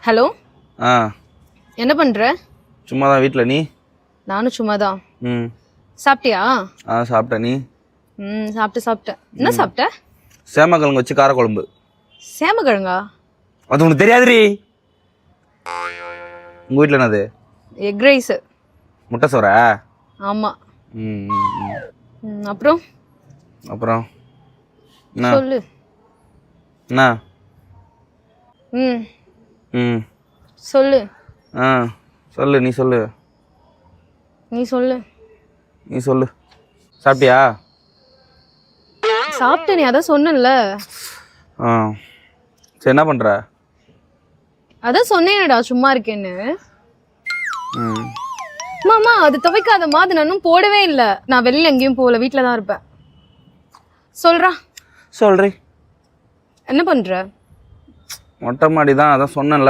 Hello ஆ என்ன பண்ற? சும்மா தான் வீட்டில். நீ? நானும் சும்மா தான். ம் சாப்பிட்டியா? சாப்பிட்டேன். நீ? சாப்பிட்டேன். என்ன சாப்பிட்ட? சேமக்கிழங்கு வச்சு காரக்குழம்பு. சேமக்கிழங்கா? அது உனக்கு தெரியாதுரி. உங்கள் வீட்டில் என்னது? Egg rice. முட்டை சோறா? ஆமாம். ம் அப்புறம் அப்புறம் என்ன? சொல்லு. என்ன? ம் ம் சொல்லு. சொல்லு. நீ சொல்லு. நீ சொல்லு. நீ சொல்லு. சாப்பிட்டியா? சாப்பிட்ட, நீ அதான் சொன்னல. சரி, என்ன பண்ணுற? அதான் சொன்னேனடா சும்மா இருக்கேன்னு. ம் மாமா அது துவைக்காதம்மா, அது நானும் போடவே இல்லை. நான் வெளியில் எங்கேயும் போகல, வீட்டில் தான் இருப்பேன். சொல்றா. சொல்றி. என்ன பண்ற? மொட்டை மாடி தான், அதான் சொன்னேன்ல.